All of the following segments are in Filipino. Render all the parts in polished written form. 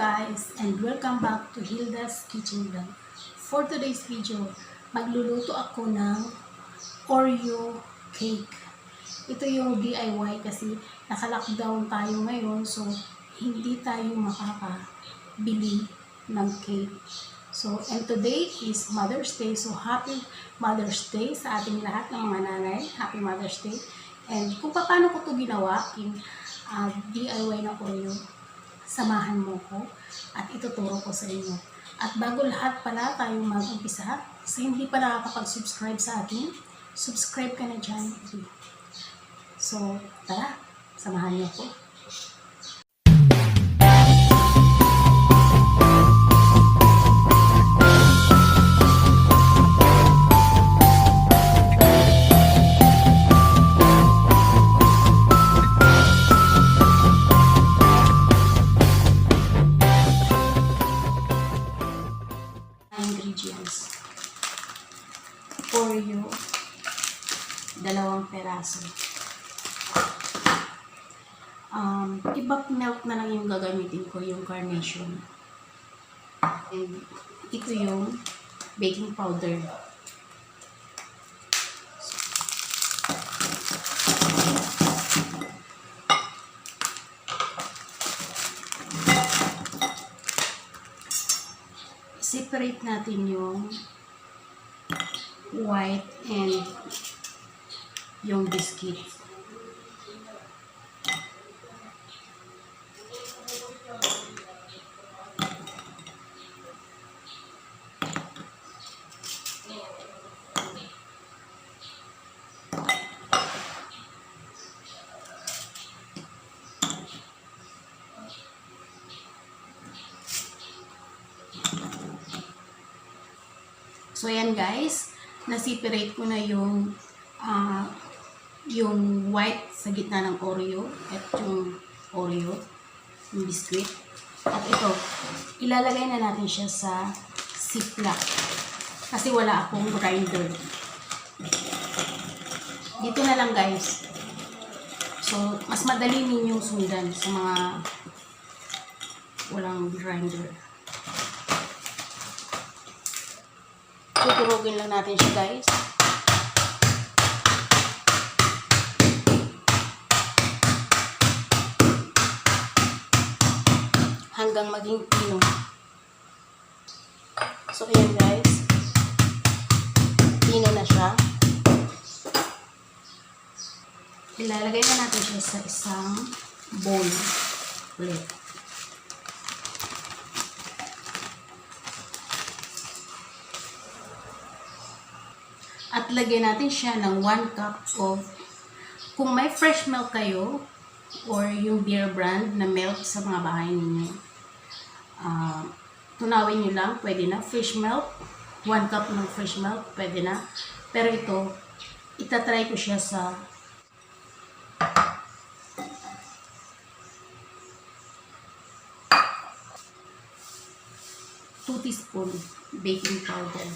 guys, and welcome back to Hilda's Kitchen Vlog. For today's video, magluluto ako ng Oreo cake. Ito yung DIY kasi naka-lockdown tayo ngayon, so hindi tayo makakabili ng cake. So, and today is Mother's Day, so happy Mother's Day sa ating lahat ng mga nanay. Happy Mother's Day. And kung paano ko ito ginawa, DIY na Oreo, samahan mo ko at ituturo ko sa inyo. At bago lahat pala tayong mag-umpisa, sa hindi pa nakakapag-subscribe sa akin, subscribe ka na dyan. So, tara, samahan niyo ko. Ingredients. Oreo, 2 peraso. Ibang milk na lang yung gagamitin ko, yung carnation. And ito yung baking powder. Separate natin yung white and yung biscuit. So, ayan guys, na-separate ko na yung white sa gitna ng Oreo at yung Oreo, yung biscuit. At ito, ilalagay na natin siya sa ziplock kasi wala akong grinder. Dito na lang guys. So, mas madali ninyong sundan sa mga walang grinder. Tuturugin lang natin siya guys. Hanggang maging pino. So ayan guys. Pino na siya. Ilalagay na natin siya sa isang bowl ulit. At lagyan natin siya ng 1 cup of, kung may fresh milk kayo, or yung beer brand na milk sa mga bahay ninyo, tunawin nyo lang, pwede na. Fresh milk, 1 cup ng fresh milk, pwede na. Pero ito, itatry ko siya sa 2 teaspoon baking powder.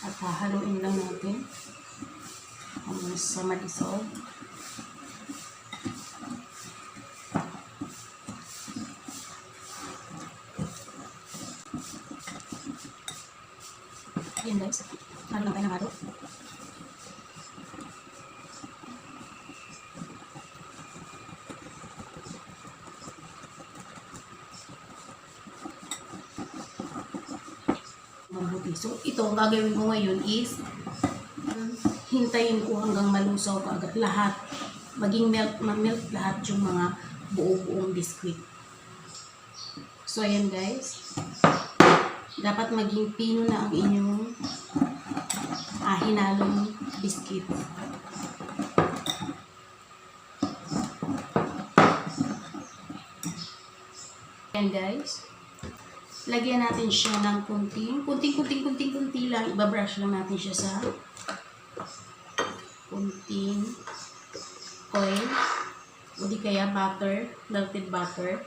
At hahaluin lang natin hanggang sa ma-dissolve. Ayan guys, halo lang tayo ng halo. So, ito, ang gagawin ko ngayon is hintayin ko hanggang malusaw agad lahat. Maging melt lahat yung mga buo-buong biskuit. So, ayan guys. Dapat maging pino na ang inyong hinalong biscuit. Ayan guys. Lagyan natin siya ng kunting lang. Ibabrush lang natin siya sa kunting oil o di kaya butter, melted butter,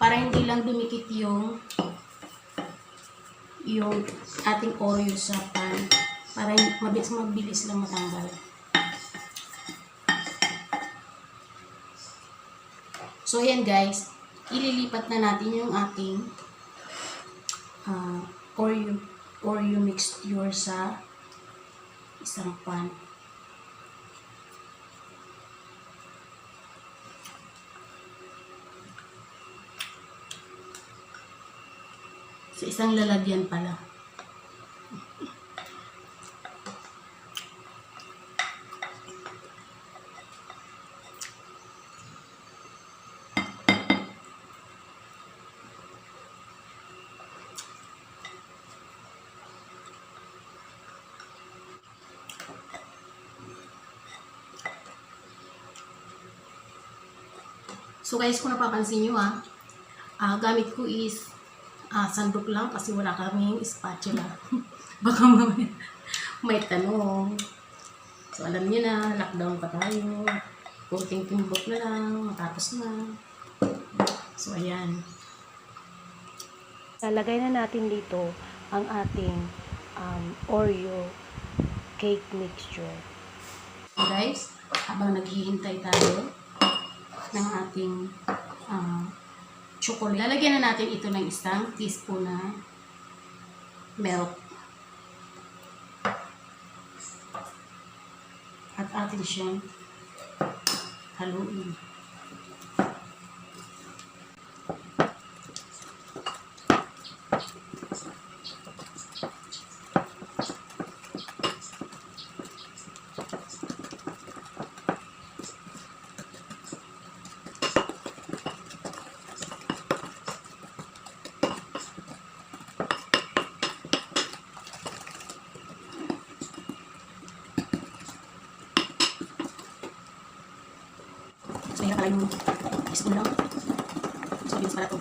para hindi lang dumikit yung ating Oreo sa pan. para mabilis lang matanggal. So, ayan guys, ililipat na natin yung ating Oreo mixture sa isang pan. Sa isang lalagyan pala. So guys, kung napapansin nyo gamit ko is sandok lang kasi wala kaming spatula. Baka may tanong. So alam nyo na, lockdown pa tayo. Kunting timbok na lang, matapos na. So ayan. Lalagay na natin dito ang ating Oreo cake mixture. So guys, habang naghihintay tayo ng ating chocolate, lalagyan na natin ito ng isang teaspoon na milk. At atin siyang haluin. So, hirap pala yung spoon lang. So, mabilis pala ito.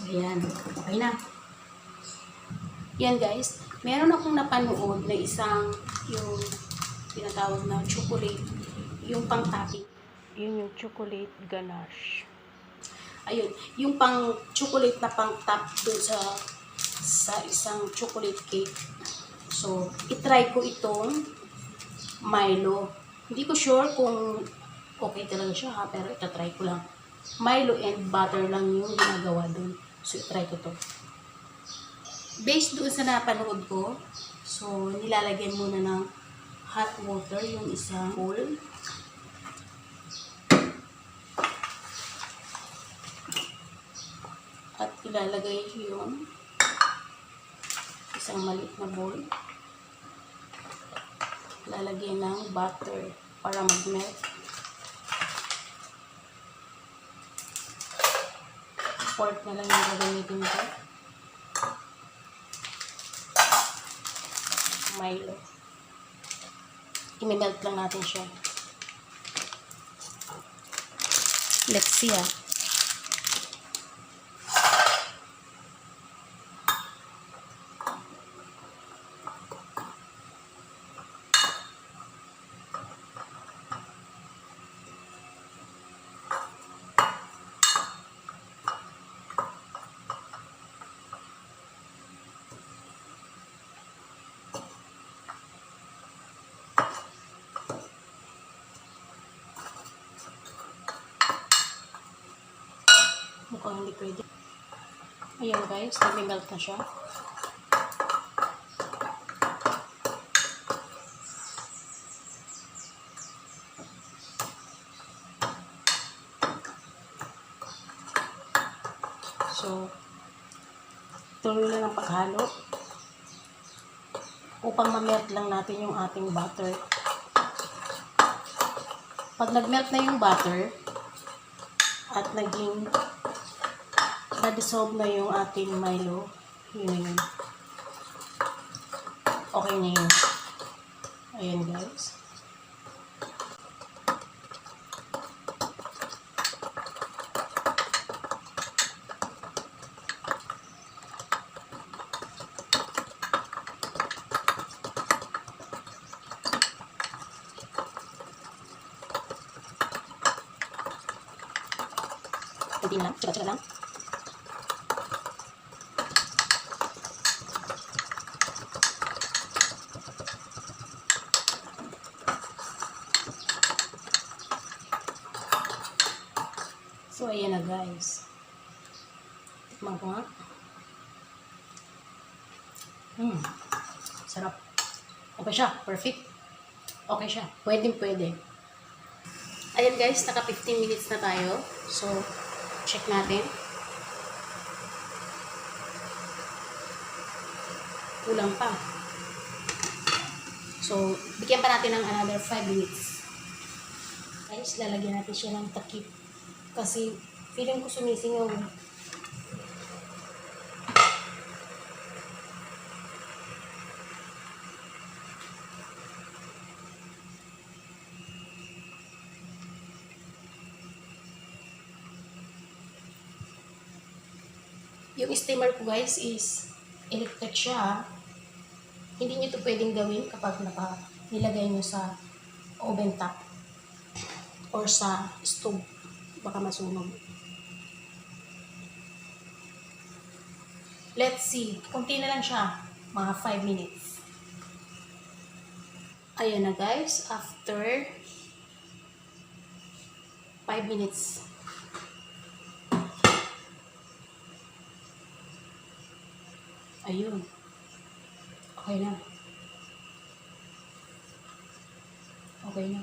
Ayan, okay na. Yan guys, meron akong napanood na isang yung tinatawag na chocolate, yung pang topping. Yun yung chocolate ganache. Ayun, yung pang chocolate na pang top dun sa isang chocolate cake. So, itry ko itong Milo. Hindi ko sure kung okay talaga siya pero itatry ko lang. Milo and butter lang yung ginagawa dun. So, try ko to. Based doon sa napanood ko, so, nilalagyan muna ng hot water yung isang bowl. At ilalagay yung isang maliit na bowl. Lalagyan ng butter para mag-melt. Pork na lang yung gagamitin ko. Milo. I-melt lang natin siya. Let's see Mukhang hindi pwede. Ayan guys, nag-melt na siya. So, tuloy na ng paghalo upang ma-melt lang natin yung ating butter. Pag nag-melt na yung butter at naging na-dissolve na yung ating Milo, yun na yun. Okay na yun. Ayan guys. Kunti na lang, tsaka lang. So, ayan na guys. Tikman ko nga. Sarap. Okay siya. Perfect. Okay siya. Pwede. Ayan guys, naka 15 minutes na tayo. So, check natin. Kulang pa. So, bigyan pa natin ng another 5 minutes. Guys, lalagyan natin siya ng takip. Kasi, feeling ko sumisingaw. Yung steamer ko guys is electric siya. Hindi nyo ito pwedeng gawin kapag nilagay nyo sa oven top or sa stove. Baka masunog. Let's see. Kunti na lang siya. Mga 5 minutes. Ayan na guys. After 5 minutes. Ayun. Okay na. Okay na.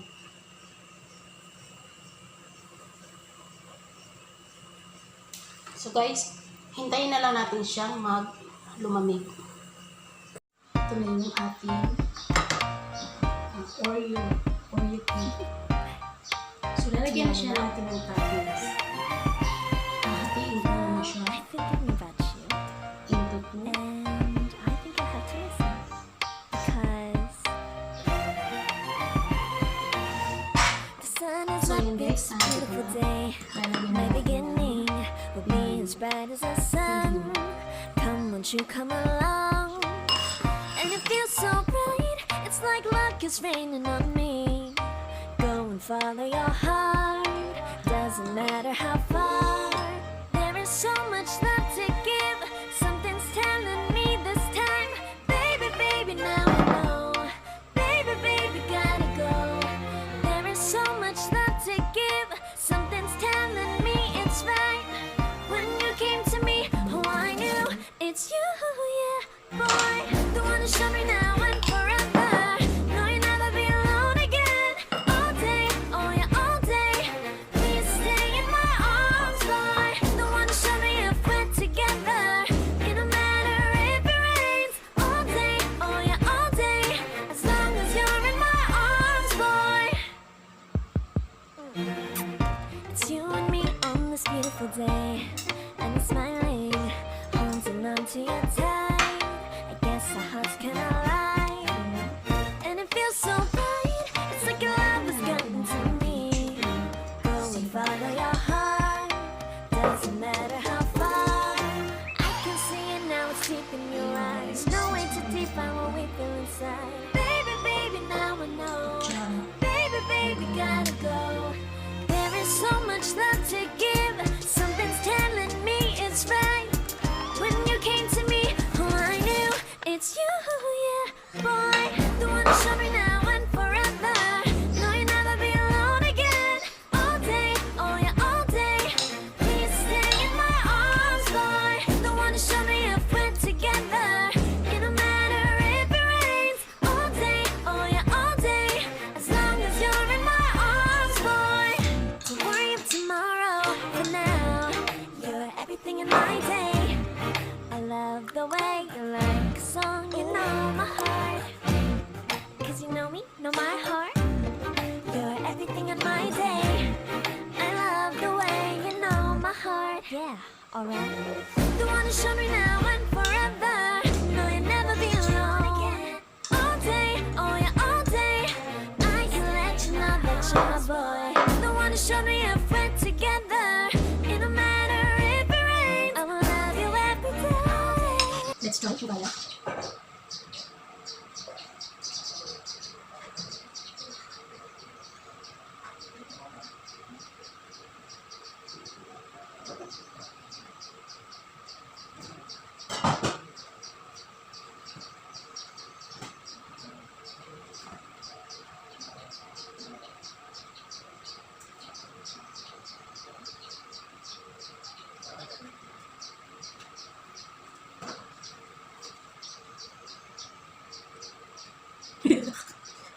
So guys, hintayin na lang natin siyang lumamig. Ito na yung ating Oreo cake. So lalagyan na siya natin ng toppings. Hahatiin ko na siya. I think I knew about you. Into two. And I think I have to listen. Because the sun is So up, yun guys, it's a beautiful day. lalagyan My natin. beginning will be as bright as the sun. Come, won't you come along? And it feels so bright, it's like luck is raining on me. Go and follow your heart, doesn't matter how far. There is so much love to give, something's telling me this time. Baby, baby, now I know. Baby, baby, gotta go. There is so much love to give, something's telling me it's right. When you came to me, oh I knew it's you, yeah, boy. The one who showed me now and forever. No, you'll never be alone again. All day, oh yeah, all day. Please stay in my arms, boy. The one who showed me if we're together. It don't matter if it rains. All day, oh yeah, all day. As long as you're in my arms, boy. It's you and me on this beautiful day, and it's smiling, holding on to your tight. I guess our hearts can align, and it feels so bright. It's like your love has gotten to me. Go and follow your heart, doesn't matter how far. I can see it now, it's deep in your eyes. No way to define what we feel inside. Baby, baby, now I know. Baby, baby, gotta go. There is so much love to give, something's telling me it's right. When you came to me, oh I knew it's you, yeah, boy. The one who showed me now and forever. No, you'll never be alone again. All day, oh yeah, all day. Please stay in my arms, boy. The one who showed me if we're together. It don't matter if it rains. All day, oh yeah, all day. As long as you're in my arms, boy. Don't worry of tomorrow. For now, you're everything in my day. I love the way you like a song, you know my heart. Cause you know me, know my heart. You're everything in my day. I love the way you know my heart. Yeah, alright. The one who showed me now and forever. No, you'll never be alone again. All day, oh yeah, all day. such a hot boy. The one who showed me if we're together. It don't matter if it rains, I will love you every day. Let's try to gaya.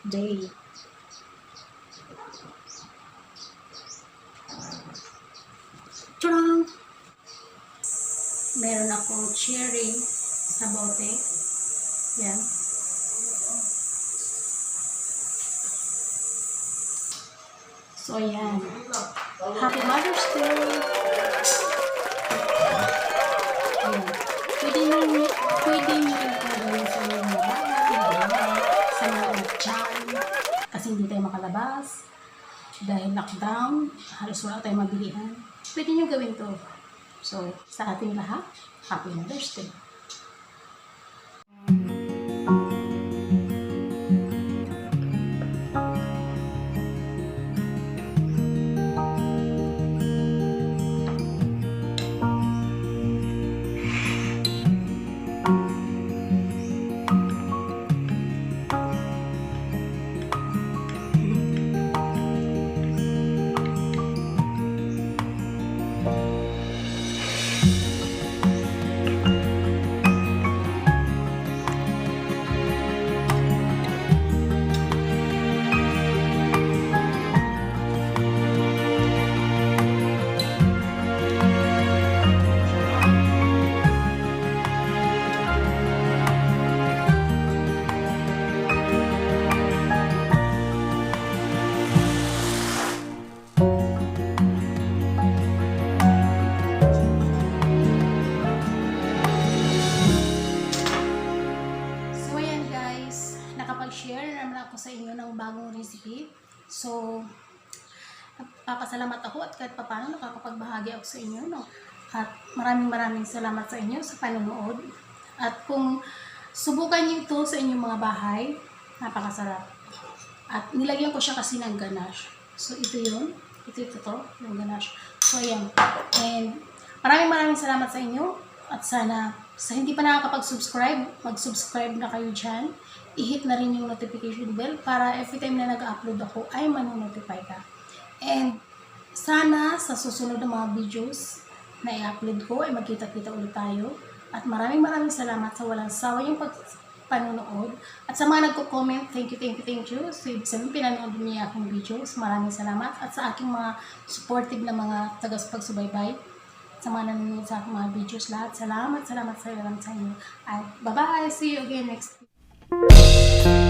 Day. Tadang! Meron akong cherry sa bote. Yan. So, yan. Happy Mother's Day! Ayan. Pwede nyo rin gawin sa mga bahay, sa mga dyan, kasi hindi tayo makalabas. Dahil lockdown, halos wala tayong mabilihan. Pwede nyo gawin to. So, sa ating lahat, Happy Mother's Day! Nakapag-share naman ako sa inyo ng bagong recipe. So, papasalamat ako at kahit paano nakakapagbahagi ako sa inyo. No? At maraming salamat sa inyo sa panonood. At kung subukan niyo ito sa inyong mga bahay, napakasarap. At nilagyan ko siya kasi ng ganache. So, ito yun. Ito yung ganache. So, ayan. And maraming salamat sa inyo. At sana, sa hindi pa nakakapag-subscribe, mag-subscribe na kayo dyan. I-hit na rin yung notification bell para every time na nag-upload ako ay manonotify ka. And sana sa susunod na mga videos na i-upload ko ay magkita-kita ulit tayo. At maraming salamat sa walang sawa yung panonood. At sa mga nagko-comment, thank you. So, ibig sabihin, pinanood niya akong videos. Maraming salamat. At sa aking mga supportive na mga tagas-pagsubaybay, sa mga nanonood sa aking mga videos lahat, salamat sa inyo. At bye-bye! See you again next week.